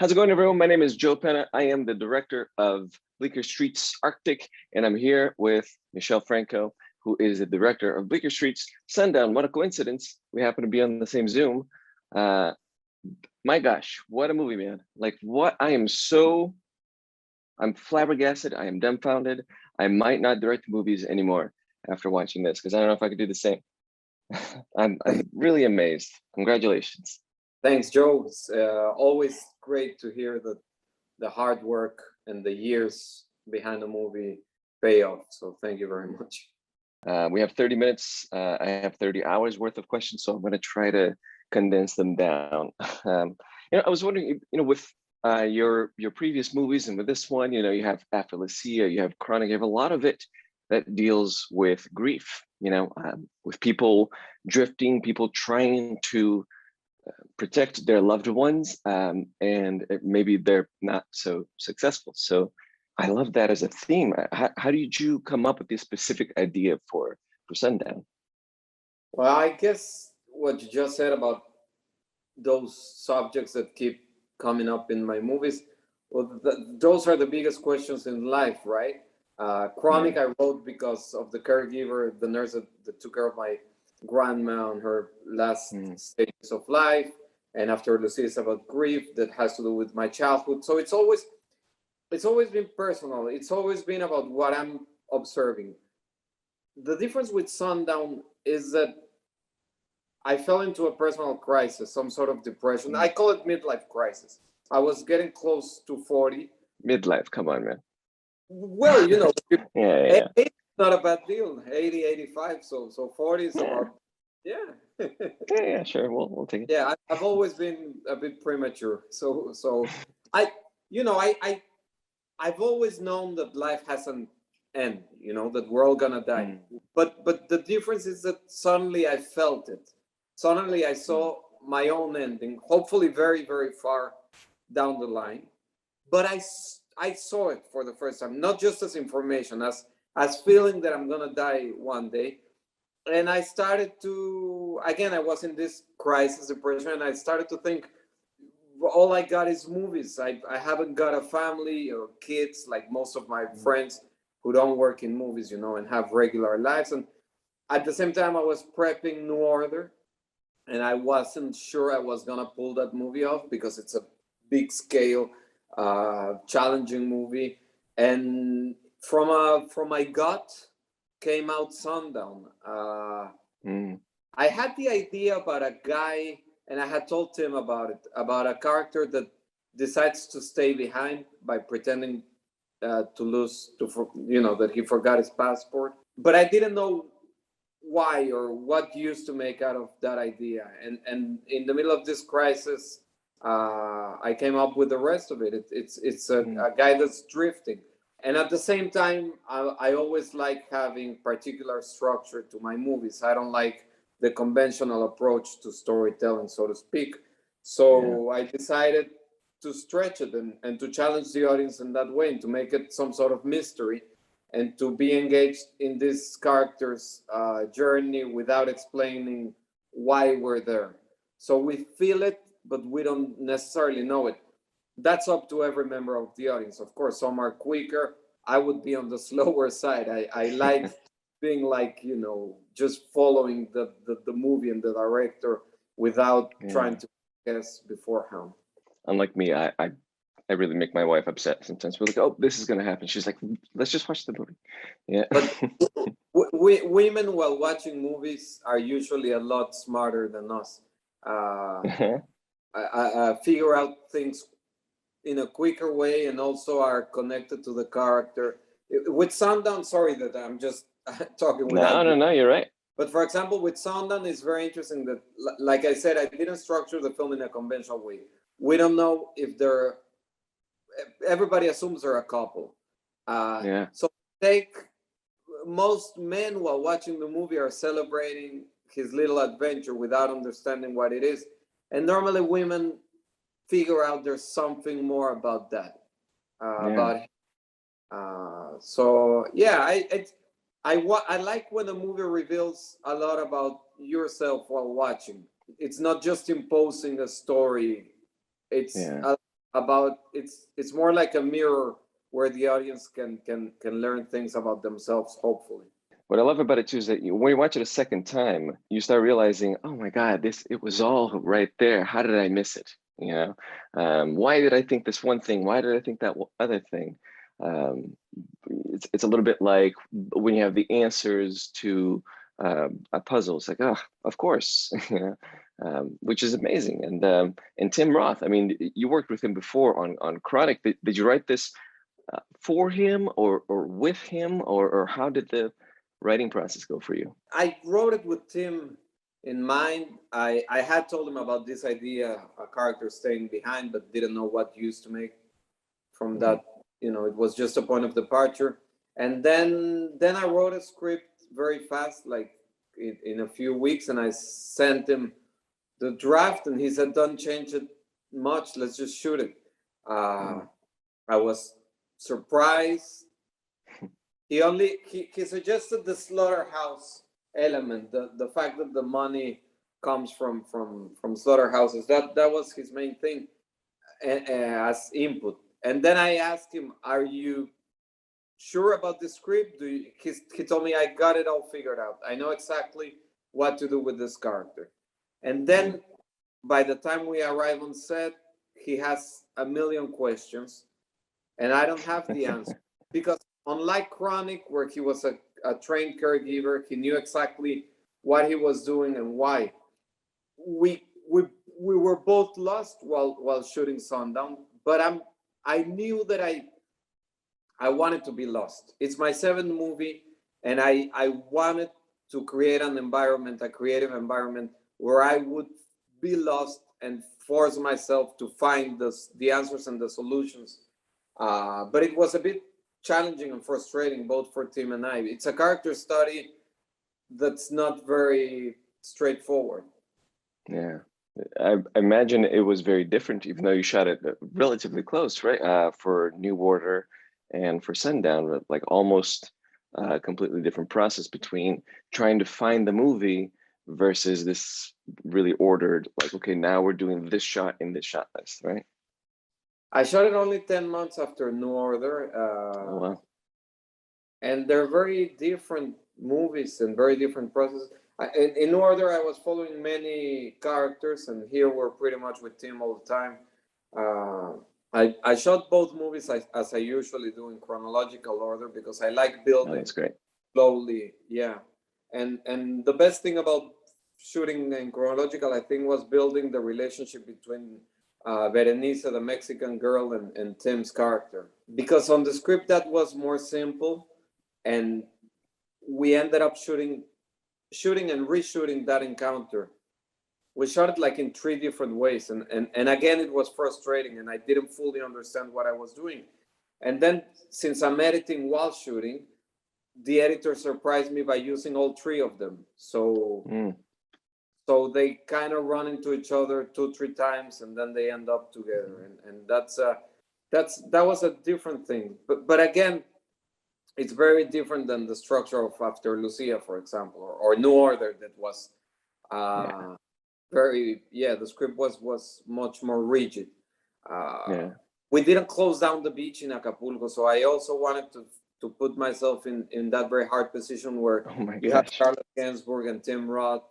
How's it going, everyone? My name is Joe Penna. I am the director of Bleecker Street's Arctic, and I'm here with Michel Franco, who is the director of Bleecker Street's Sundown. What a coincidence. We happen to be on the same Zoom. My gosh, what a movie, man. Like what, I'm flabbergasted. I am dumbfounded. I might not direct movies anymore after watching this, because I don't know if I could do the same. I'm really amazed. Congratulations. Thanks, Joe. It's always great to hear that the hard work and the years behind the movie pay off. So thank you very much. We have 30 minutes. I have 30 hours worth of questions, so I'm going to try to condense them down. I was wondering, with your previous movies and with this one, you have After Lucia, you have Chronic, you have a lot of it that deals with grief, with people drifting, people trying to protect their loved ones, and maybe they're not so successful. So I love that as a theme. How did you come up with this specific idea for Sundown? Well, I guess what you just said about those subjects that keep coming up in my movies, well, those are the biggest questions in life, right? Chronic, I wrote because of the caregiver, the nurse that took care of my grandma on her last stages of life. And After Lucia is about grief that has to do with my childhood. So it's always been personal. It's always been about what I'm observing. The difference with Sundown is that I fell into a personal crisis, some sort of depression. I call it midlife crisis. I was getting close to 40. Midlife, come on, man. Well, yeah. It's not a bad deal. 80, 85. So 40 is about, yeah, sure. We'll take it. Yeah, I've always been a bit premature. So I've always known that life has an end, that we're all gonna die. But the difference is that suddenly I felt it. Suddenly I saw my own ending, hopefully very, very far down the line. But I saw it for the first time, not just as information, as feeling that I'm gonna die one day. And I started to, again, I was in this crisis, depression, and I started to think, all I got is movies. I haven't got a family or kids like most of my friends who don't work in movies, and have regular lives. And at the same time, I was prepping New Order, and I wasn't sure I was gonna pull that movie off because it's a big scale, challenging movie. And from my gut came out Sundown. I had the idea about a guy, and I had told Tim about it, about a character that decides to stay behind by pretending that he forgot his passport. But I didn't know why or what use to make out of that idea. And in the middle of this crisis, I came up with the rest of it. It's a guy that's drifting. And at the same time, I always like having particular structure to my movies. I don't like the conventional approach to storytelling, so to speak. So I decided to stretch it and to challenge the audience in that way, and to make it some sort of mystery, and to be engaged in this character's journey without explaining why we're there. So we feel it, but we don't necessarily know it. That's up to every member of the audience. Of course, some are quicker. I would be on the slower side. I like being like, just following the movie and the director without trying to guess beforehand. Unlike me, I really make my wife upset sometimes. We're like, oh, this is going to happen. She's like, let's just watch the movie. Yeah. But women, while watching movies, are usually a lot smarter than us. I figure out things in a quicker way, and also are connected to the character. With Sundown, sorry that I'm just talking without... No, you're right. But for example, with Sundown, it's very interesting that, like I said, I didn't structure the film in a conventional way. We don't know if they're... Everybody assumes they're a couple. So most men, while watching the movie, are celebrating his little adventure without understanding what it is. And normally women figure out there's something more about that, about him. I like when a movie reveals a lot about yourself while watching. It's not just imposing a story. It's about it's more like a mirror where the audience can learn things about themselves, hopefully. What I love about it too is that when you watch it a second time, you start realizing, oh my God, it was all right there. How did I miss it? You know, why did I think this one thing? Why did I think that other thing? Um, it's a little bit like when you have the answers to a puzzle. It's like, oh, of course, you know, which is amazing. And Tim Roth, I mean, you worked with him before on Chronic. Did you write this for him or with him, or how did the writing process go for you? I wrote it with Tim in mind. I had told him about this idea, a character staying behind, but didn't know what use to make from that. You know, it was just a point of departure. And then I wrote a script very fast, like in a few weeks, and I sent him the draft, and he said, "Don't change it much. Let's just shoot it." I was surprised. He suggested the slaughterhouse element, the fact that the money comes from slaughterhouses. That was his main thing as input. And then I asked him, "Are you sure about the script?" He told me, "I got it all figured out. I know exactly what to do with this character." And then by the time we arrive on set, he has a million questions, and I don't have the answer because unlike Chronic, where he was a trained caregiver, he knew exactly what he was doing and why. We were both lost while shooting Sundown, but I knew that I wanted to be lost. It's my seventh movie, and I wanted to create an environment, a creative environment, where I would be lost and force myself to find the answers and the solutions. But it was a bit challenging and frustrating, both for Tim and I. It's a character study that's not very straightforward. Yeah, I imagine it was very different, even though you shot it relatively close, right? For New Order and for Sundown, like almost a completely different process between trying to find the movie versus this really ordered, like, okay, now we're doing this shot in this shot list, right? I shot it only 10 months after New Order. Oh, wow. And they're very different movies and very different processes. In New Order, I was following many characters, and here we're pretty much with Tim all the time. I shot both movies as I usually do in chronological order because I like building. Oh, that's great. Slowly, yeah. And the best thing about shooting in chronological, I think, was building the relationship between Berenice, the Mexican girl, and Tim's character. Because on the script, that was more simple, and we ended up shooting and reshooting that encounter. We shot it like in 3 different ways, and again, it was frustrating, and I didn't fully understand what I was doing. And then, since I'm editing while shooting, the editor surprised me by using all 3 of them. So they kind of run into each other 2-3 times, and then they end up together. And that was a different thing. But again, it's very different than the structure of After Lucia, for example, or New Order. That was the script was much more rigid. We didn't close down the beach in Acapulco, so I also wanted to put myself in that very hard position where have Charlotte Gainsbourg and Tim Roth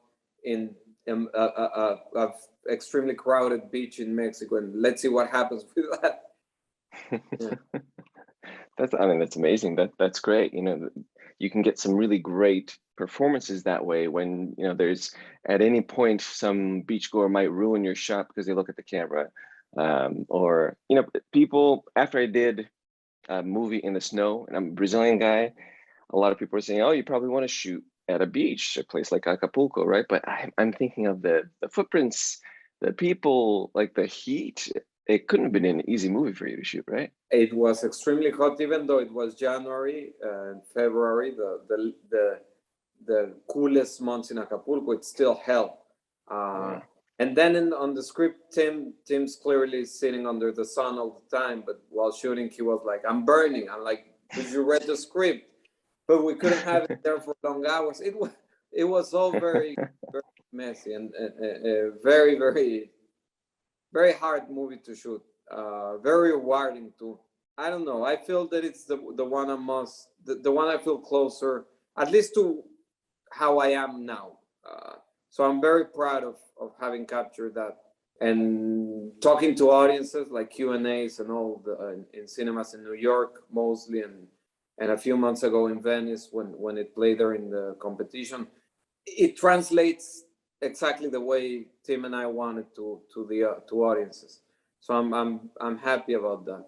in a extremely crowded beach in Mexico, and let's see what happens with that. Yeah. That's amazing. That's great. You know, you can get some really great performances that way when, you know, there's at any point some beachgoer might ruin your shot because they look at the camera. Or, you know, people, after I did a movie in the snow, and I'm a Brazilian guy, a lot of people are saying, oh, you probably want to shoot at a beach, a place like Acapulco, right? But I'm thinking of the footprints, the people, like the heat. It couldn't have been an easy movie for you to shoot, right? It was extremely hot, even though it was January and February, the coolest months in Acapulco. It's still hell. And then on the script, Tim's clearly sitting under the sun all the time, but while shooting, he was like, "I'm burning." I'm like, "Did you read the script?" But we couldn't have it there for long hours. It was all very, very messy and very, very, very hard movie to shoot. very rewarding too. I don't know. I feel that it's the one the one I feel closer, at least to how I am now. So I'm very proud of having captured that, and talking to audiences like Q&As and all in cinemas in New York mostly, and a few months ago in Venice when it played there in the competition. It translates exactly the way Tim and I wanted to audiences. So I'm happy about that.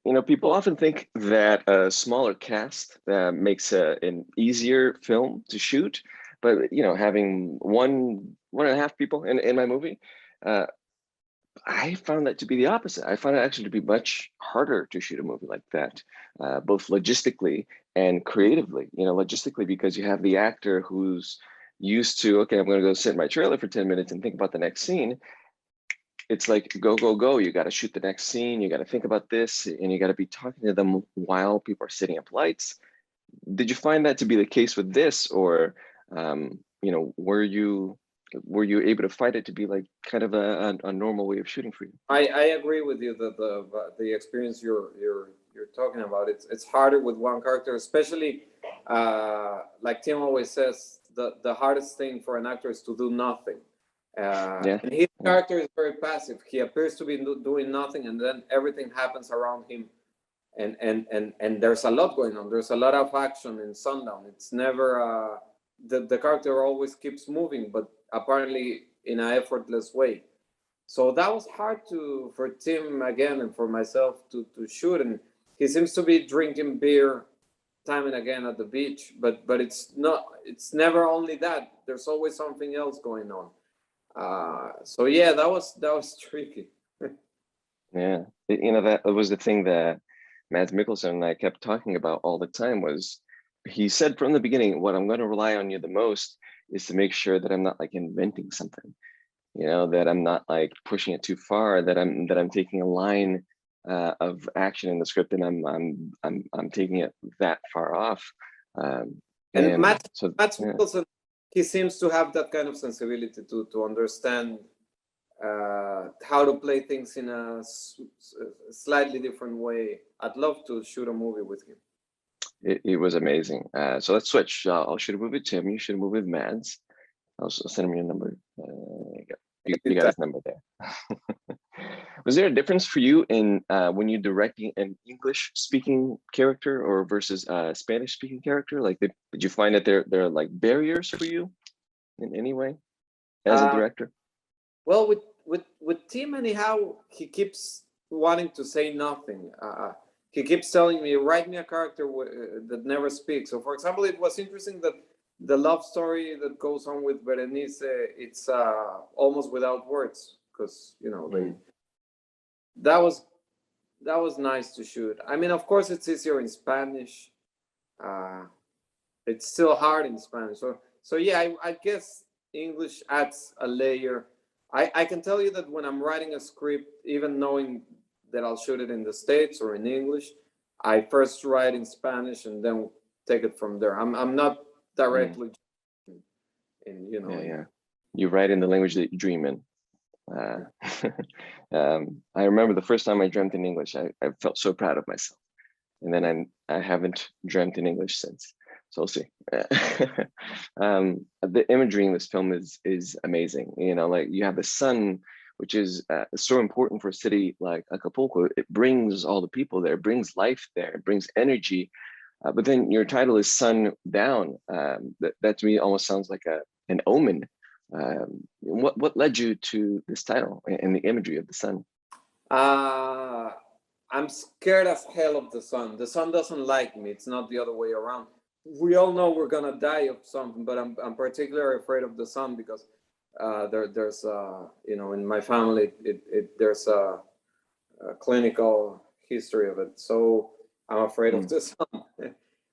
You know, people often think that a smaller cast makes an easier film to shoot, but you know, having one and a half people in my movie, I found that to be the opposite. I found it actually to be much harder to shoot a movie like that, both logistically and creatively. You know, logistically because you have the actor who's used to, okay, I'm going to go sit in my trailer for 10 minutes and think about the next scene. It's like go, go, go. You got to shoot the next scene. You got to think about this, and you got to be talking to them while people are setting up lights. Did you find that to be the case with this, or you know, were you able to find it to be like kind of a normal way of shooting for you? I agree with you that the experience you're talking about, it's harder with one character, especially like Tim always says, the hardest thing for an actor is to do nothing. Yeah. And his character is very passive. He appears to be doing nothing, and then everything happens around him, and there's a lot going on. There's a lot of action in Sundown. It's never the character always keeps moving, but apparently in an effortless way. So that was hard for Tim again and for myself to shoot. And he seems to be drinking beer time and again at the beach, but it's never only that. There's always something else going on. So yeah, that was tricky. Yeah, you know, that was the thing that Mads Mikkelsen and I kept talking about all the time. Was he said from the beginning, what I'm going to rely on you the most is to make sure that I'm not like inventing something, you know, that I'm not like pushing it too far, that I'm taking a line of action in the script and I'm taking it that far off. And Matt yeah. Mikkelsen, he seems to have that kind of sensibility to understand how to play things in a slightly different way. I'd love to shoot a movie with him. It was amazing. So let's switch. I'll shoot a movie with Tim. You shoot a movie with Mads. I'll send him your number. You got his number there. Was there a difference for you in when you're directing an English-speaking character or versus a Spanish-speaking character? Like, did you find that there are like barriers for you in any way as a director? Well, with Tim, anyhow, he keeps wanting to say nothing. He keeps telling me, write me a character that never speaks. So, for example, it was interesting that the love story that goes on with Berenice, it's almost without words, because you know that was nice to shoot. I mean, of course, it's easier in Spanish. It's still hard in Spanish. So yeah, I guess English adds a layer. I can tell you that when I'm writing a script, even knowing that I'll shoot it in the States or in English, I first write in Spanish and then take it from there. I'm not directly in, you know. Yeah. You write in the language that you dream in. I remember the first time I dreamt in English, I felt so proud of myself. And then I haven't dreamt in English since. So we'll see. The imagery in this film is amazing. You know, like you have the sun, which is so important for a city like Acapulco. It brings all the people there, it brings life there, it brings energy. But then your title is SUNDOWN. That to me almost sounds like an omen. What led you to this title and the imagery of the sun? I'm scared as hell of the sun. The sun doesn't like me. It's not the other way around. We all know we're gonna die of something, but I'm particularly afraid of the sun because there's you know, in my family there's a clinical history of it. So I'm afraid of the sun.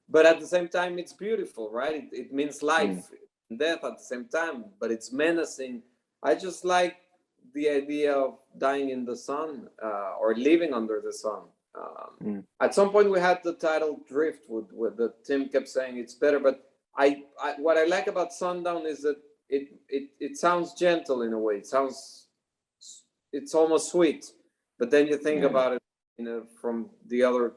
But at the same time, it's beautiful, right? It means life and death at the same time, but it's menacing. I just like the idea of dying in the sun or living under the sun. At some point, we had the title Driftwood, where the Tim kept saying it's better. But what I like about Sundown is that it sounds gentle in a way. It's almost sweet. But then you think Yeah. about it, from the other,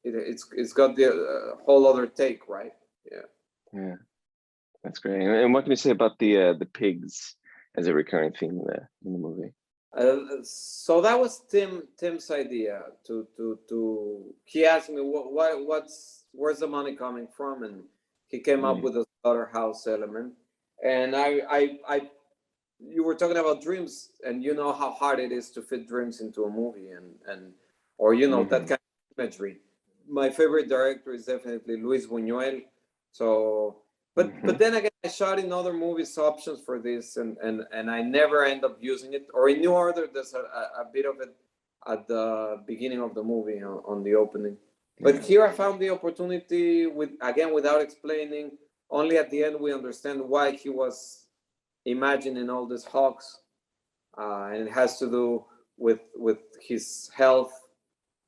it's got the whole other take, right? Yeah. Yeah. That's great. And what can you say about the pigs as a recurring theme in the movie? So that was Tim's idea to he asked me where's the money coming from, and he came up with a slaughterhouse element. And I you were talking about dreams, and you know how hard it is to fit dreams into a movie, and or that kind of imagery. My favorite director is definitely Luis Buñuel. So but then again, I shot in other movies options for this, and I never end up using it. Or in New Order, there's a bit of it at the beginning of the movie on the opening. But here I found the opportunity without explaining. Only at the end we understand why he was imagining all these hawks, and it has to do with his health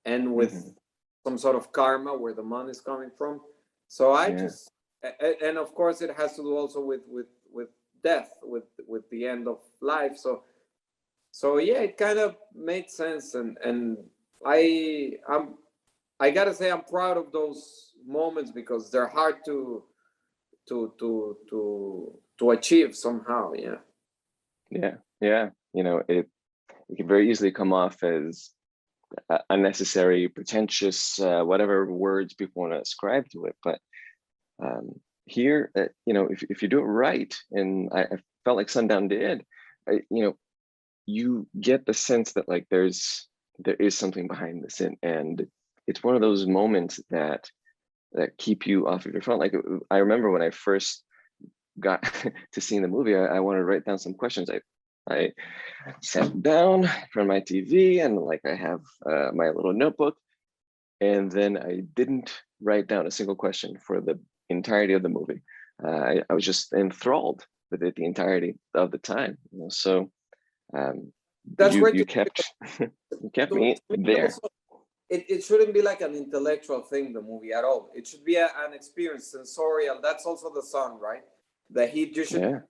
and with some sort of karma where the money is coming from. So and of course it has to do also with death, with the end of life. So yeah, it kind of made sense, and I gotta say I'm proud of those moments because they're hard to achieve somehow. Yeah. It can very easily come off as unnecessary, pretentious, whatever words people want to ascribe to it. But here, if you do it right, and I felt like Sundown did, you get the sense that like there is something behind this, and it's one of those moments that keep you off of your phone. Like I remember when I first got to seeing the movie, I wanted to write down some questions. I sat down in front of my TV, and like I have my little notebook, and then I didn't write down a single question for the entirety of the movie. I was just enthralled with it the entirety of the time. So that's great. You kept you kept me there. Also, it shouldn't be like an intellectual thing, the movie, at all. It should be an experience, sensorial. That's also the song, right? The heat. You should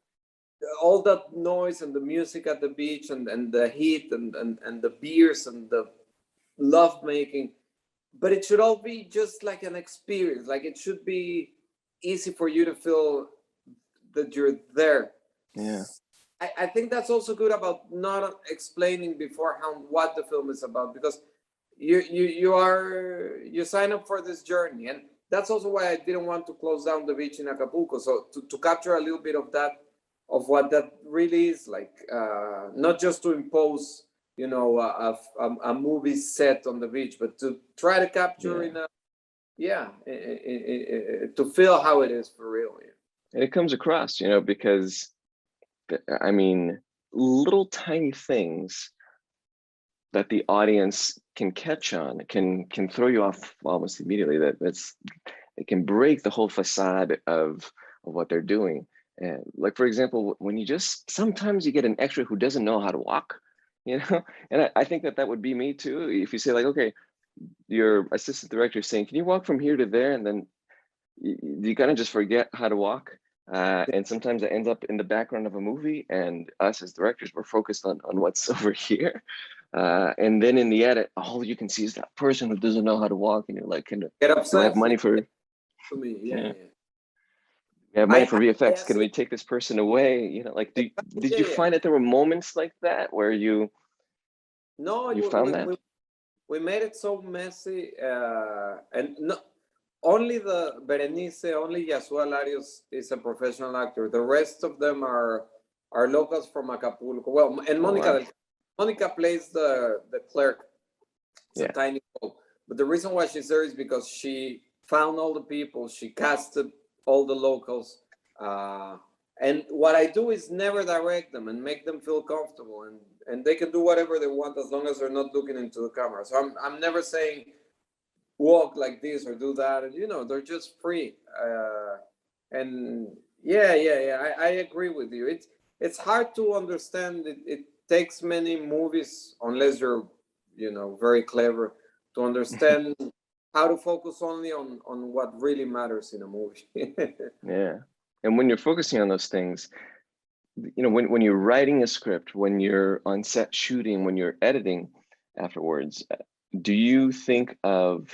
all that noise and the music at the beach, and the heat and the beers and the love making, but it should all be just like an experience. Like it should be easy for you to feel that you're there. I think that's also good about not explaining beforehand what the film is about, because you sign up for this journey, and that's also why I didn't want to close down the beach in Acapulco. So to capture a little bit of that, of what that really is like, not just to impose a movie set on the beach, but to try to capture to feel how it is for real. And it comes across, because I mean, little tiny things that the audience can catch on can throw you off almost immediately. It can break the whole facade of what they're doing. And like, for example, when sometimes you get an extra who doesn't know how to walk, and I think that would be me too. If you say like, okay, your assistant director is saying, can you walk from here to there? And then you kind of just forget how to walk. And sometimes it ends up in the background of a movie, and us as directors, we're focused on what's over here. And then in the edit, all you can see is that person who doesn't know how to walk, and you're like, kind of, get upset. Do I have money for me? We have money for VFX. Can we take this person away? Like, did you find that there were moments like that where you found that? We made it so messy, and only Berenice, only Yasua Larios is a professional actor. The rest of them are locals from Acapulco. Well, and Monica plays the clerk. It's a tiny role. But the reason why she's there is because she found all the people, she casted all the locals. And what I do is never direct them and make them feel comfortable, and they can do whatever they want as long as they're not looking into the camera. So I'm never saying walk like this or do that, and they're just free. And I agree with you. It's hard to understand. It takes many movies, unless you're very clever, to understand how to focus only on what really matters in a movie. And when you're focusing on those things, when you're writing a script, when you're on set shooting, when you're editing, afterwards. Do you think of,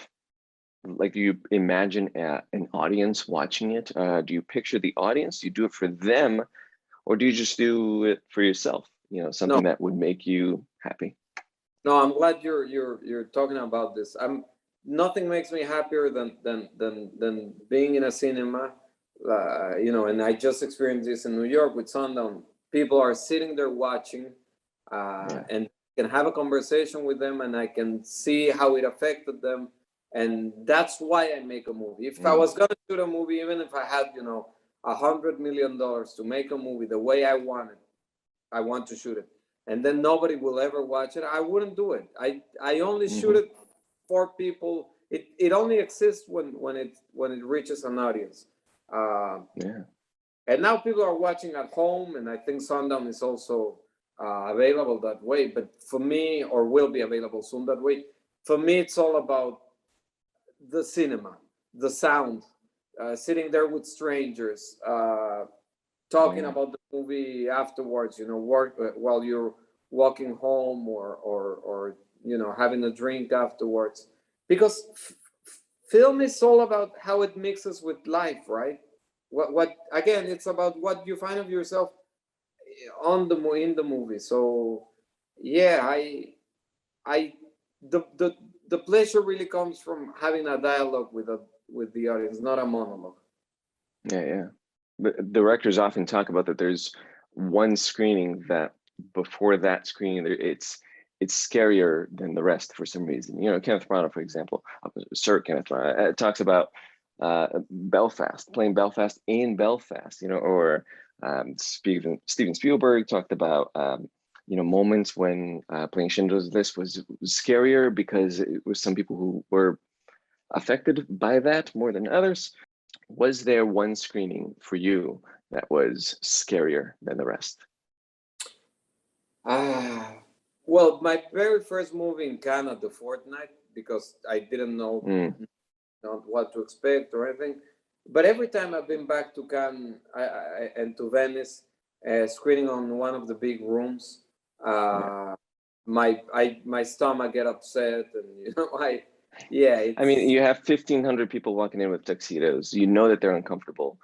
like, do you imagine an audience watching it? Do you picture the audience? Do you do it for them, or do you just do it for yourself? You know, No, something that would make you happy. no, I'm glad you're talking about this. Nothing makes me happier than being in a cinema. You know, and I just experienced this in New York with Sundown. People are sitting there watching, Yeah. and can have a conversation with them, and I can see how it affected them, and that's why I make a movie. If I was gonna shoot a movie, even if I had, you know, $100 million to make a movie the way I want it, I want to shoot it, and then nobody will ever watch it, I wouldn't do it. I only shoot it for people. It only exists when it reaches an audience. Yeah. And now people are watching at home, and I think Sundown is also available that way. But for me, or will be available soon that way. For me, it's all about the cinema, the sound, sitting there with strangers, talking Yeah. about the movie afterwards. You know, work while you're walking home, or you know, having a drink afterwards. Because film is all about how it mixes with life, right? What again? It's about what you find of yourself in the movie. So yeah, I the pleasure really comes from having a dialogue with the audience, not a monologue. Yeah, yeah. The directors often talk about that there's one screening that before that screening, it's scarier than the rest for some reason. You know, Kenneth Branagh, for example, Sir Kenneth Branagh, talks about Belfast, playing Belfast in Belfast, you know, or Steven Spielberg talked about, you know, moments when playing Schindler's List was scarier because it was some people who were affected by that more than others. Was there one screening for you that was scarier than the rest? Ah, well, my very first movie in Canada, The Fortnight, because I didn't know what to expect or anything. But every time I've been back to Cannes and to Venice, screening on one of the big rooms, Yeah. my stomach get upset, and you know, yeah, I mean, it's you have 1,500 people walking in with tuxedos. You know that they're uncomfortable.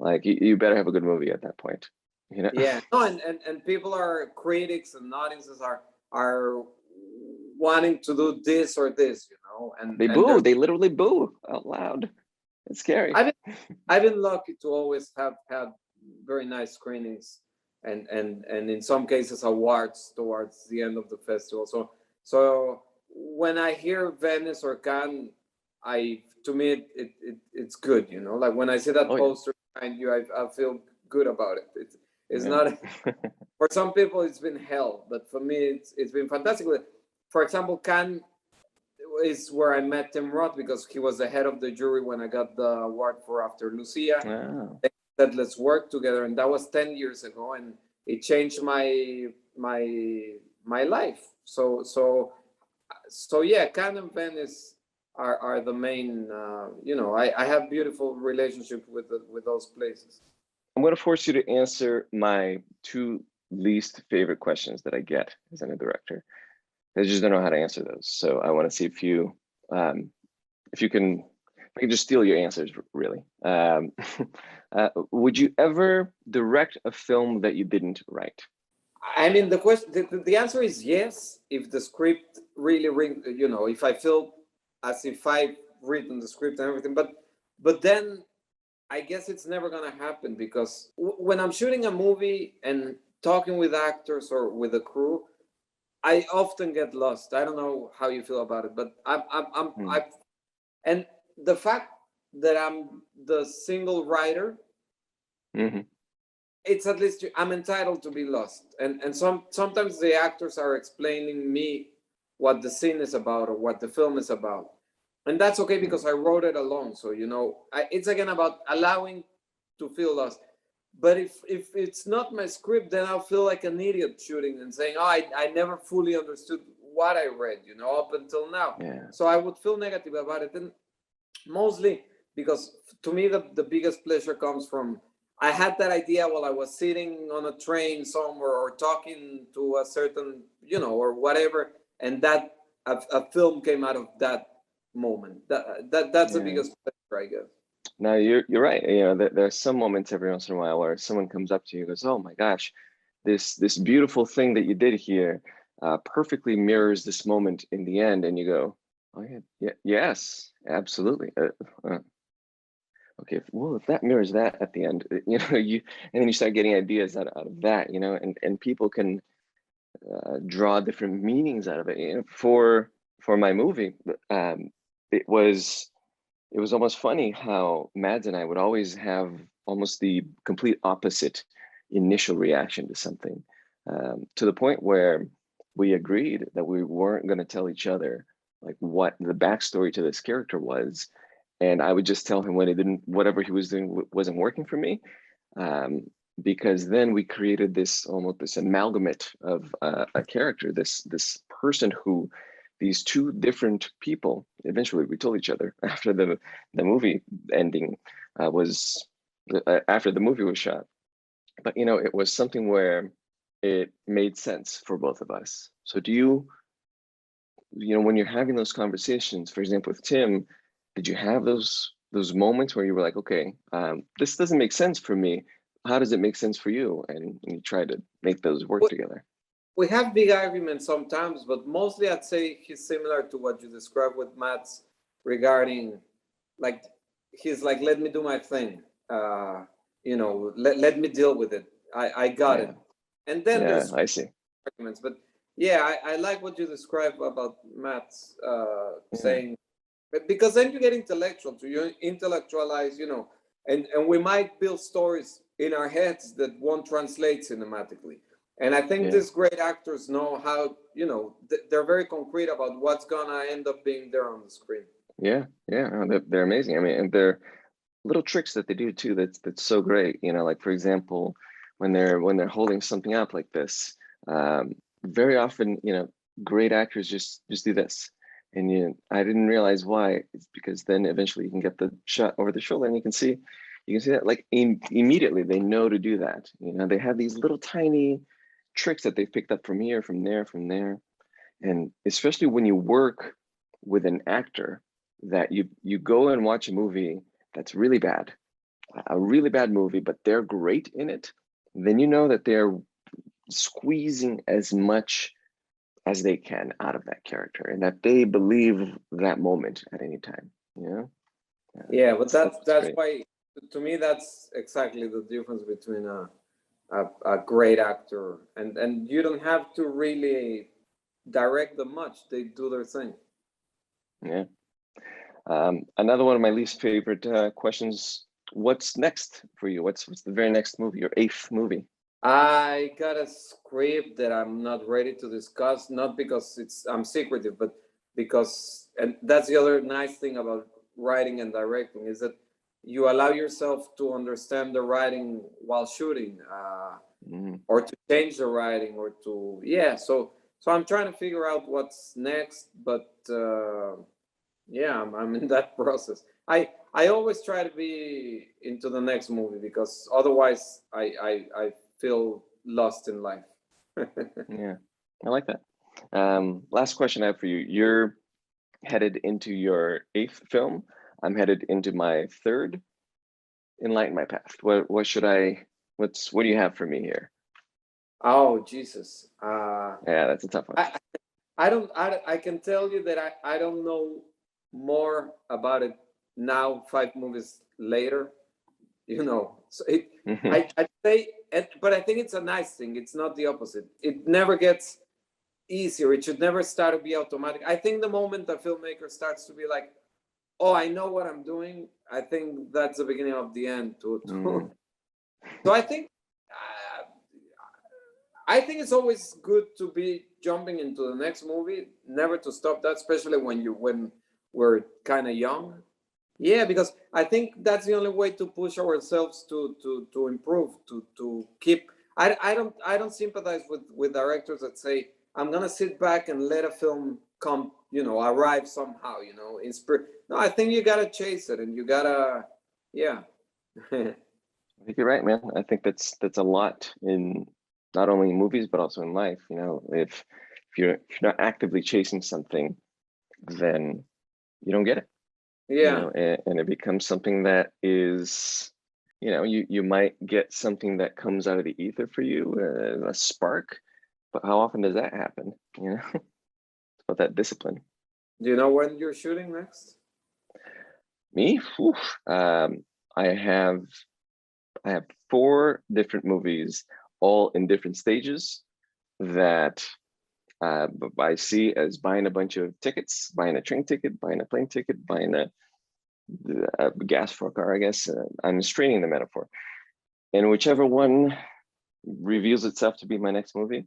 Like you better have a good movie at that point, you know? yeah. No, and people are critics, and audiences are wanting to do this or this, you know, They and boo. they're They literally boo out loud. It's scary. I've been, I've been lucky to always have had very nice screenings, and in some cases awards towards the end of the festival. So when I hear Venice or Cannes, to me it's good. You know, like when I see that Oh yeah, poster behind you, I feel good about it. It's yeah. not for some people it's been hell, but for me it's been fantastic. For example, Cannes is where I met Tim Roth because he was the head of the jury when I got the award for After Lucia. Wow. They said, let's work together, and that was 10 years ago, and it changed my life. So yeah, Cannes and Venice are the main. You know, I have beautiful relationship with those places. I'm going to force you to answer my two least favorite questions that I get as a director. I just don't know how to answer those. So I want to see if you can, if I can just steal your answers, really. Would you ever direct a film that you didn't write? I mean, the answer is yes. If the script really you know, if I feel as if I've written the script and everything, but then I guess it's never gonna happen because when I'm shooting a movie and talking with actors or with the crew, I often get lost. I don't know how you feel about it, but Hmm. I and the fact that I'm the single writer, Hmm. it's at least I'm entitled to be lost. And sometimes the actors are explaining me what the scene is about or what the film is about, and that's okay because I wrote it alone. So you know, it's again about allowing to feel lost. But if it's not my script, then I'll feel like an idiot shooting and saying, "Oh, I never fully understood what I read, you know, up until now." Yeah. So I would feel negative about it, and mostly because to me the biggest pleasure comes from I had that idea while I was sitting on a train somewhere or talking to a certain, you know, or whatever, and that a film came out of that moment. That's the Yeah. biggest pleasure, I guess. No, you're right. You know, there are some moments every once in a while where someone comes up to you and goes, "Oh my gosh, this beautiful thing that you did here perfectly mirrors this moment in the end," and you go, "Oh yeah, yeah, yes, absolutely." Okay, well, if that mirrors that at the end, you know, and then you start getting ideas out of that, you know, and people can draw different meanings out of it. You know, for my movie, um, it was it was almost funny how Mads and I would always have almost the complete opposite initial reaction to something, to the point where we agreed that we weren't going to tell each other like what the backstory to this character was, and I would just tell him when it didn't, whatever he was doing wasn't working for me, um, because then we created this almost this amalgamate of a character, this person who these two different people. Eventually, we told each other after the movie ending was after the movie was shot. But you know, it was something where it made sense for both of us. So do you know, when you're having those conversations, for example, with Tim, did you have those moments where you were like, okay, this doesn't make sense for me. How does it make sense for you? And you try to make those work together. We have big arguments sometimes, but mostly I'd say he's similar to what you described with Matt's regarding, like, he's like, let me do my thing. You know, let me deal with it. I got Yeah. it. And then Yeah, there's I see. arguments, but yeah, I like what you described about Matt's Yeah. saying, because then you get intellectual, so you intellectualize, you know, and we might build stories in our heads that won't translate cinematically. And I think Yeah. these great actors know how, you know, they're very concrete about what's gonna end up being there on the screen. Yeah, yeah, they're amazing. I mean, and they're little tricks that they do too. That's so great. You know, like for example, when they're holding something up like this, very often, you know, great actors just do this, and I didn't realize why. It's because then eventually you can get the shot over the shoulder, and you can see that like immediately they know to do that. You know, they have these little tiny tricks that they've picked up from here, from there, from there, and especially when you work with an actor that you go and watch a movie that's really bad, a really bad movie, but they're great in it, then you know that they're squeezing as much as they can out of that character and that they believe that moment at any time. You know? Yeah, but that's great. why, to me, that's exactly the difference between a great actor and you don't have to really direct them much. They do their thing. Yeah. Another one of my least favorite questions. What's next for you? What's the very next movie, your eighth movie? I got a script that I'm not ready to discuss, not because I'm secretive, but because, and that's the other nice thing about writing and directing, is that you allow yourself to understand the writing while shooting, or to change the writing, or to, yeah. So I'm trying to figure out what's next, but yeah, I'm in that process. I always try to be into the next movie because otherwise I feel lost in life. Yeah, I like that. Last question I have for you. You're headed into your eighth film. I'm headed into my third. Enlighten my path. What should I? What do you have for me here? Oh Jesus! Yeah, that's a tough one. I can tell you that I don't know more about it now. 5 movies later, you know. So I say, but I think it's a nice thing. It's not the opposite. It never gets easier. It should never start to be automatic. I think the moment a filmmaker starts to be like, oh, I know what I'm doing, I think that's the beginning of the end. So I think it's always good to be jumping into the next movie, never to stop that, especially when we're kind of young. Yeah, because I think that's the only way to push ourselves to improve, to keep. I don't sympathize with directors that say I'm gonna sit back and let a film come, arrive somehow, inspire. No, I think you gotta chase it, and you gotta, yeah. I think you're right, man. I think that's a lot in not only in movies but also in life. You know, if if you're not actively chasing something, then you don't get it. Yeah. And it becomes something that is, you might get something that comes out of the ether for you, a spark, but how often does that happen? It's about that discipline. Do you know when you're shooting next? Me? I have 4 different movies, all in different stages, that I see as buying a bunch of tickets, buying a train ticket, buying a plane ticket, buying a gas for a car, I guess. I'm straining the metaphor. And whichever one reveals itself to be my next movie,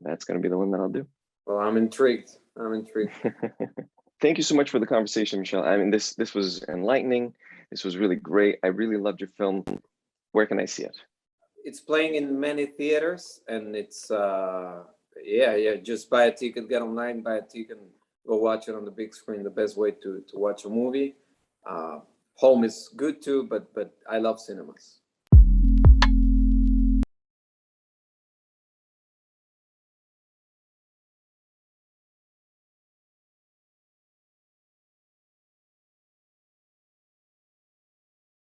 that's going to be the one that I'll do. Well, I'm intrigued. Thank you so much for the conversation, Michel. I mean, this was enlightening. This was really great. I really loved your film. Where can I see it? It's playing in many theaters, and it's yeah. Just buy a ticket, get online, buy a ticket, and go watch it on the big screen. The best way to watch a movie. Home is good too, but I love cinemas.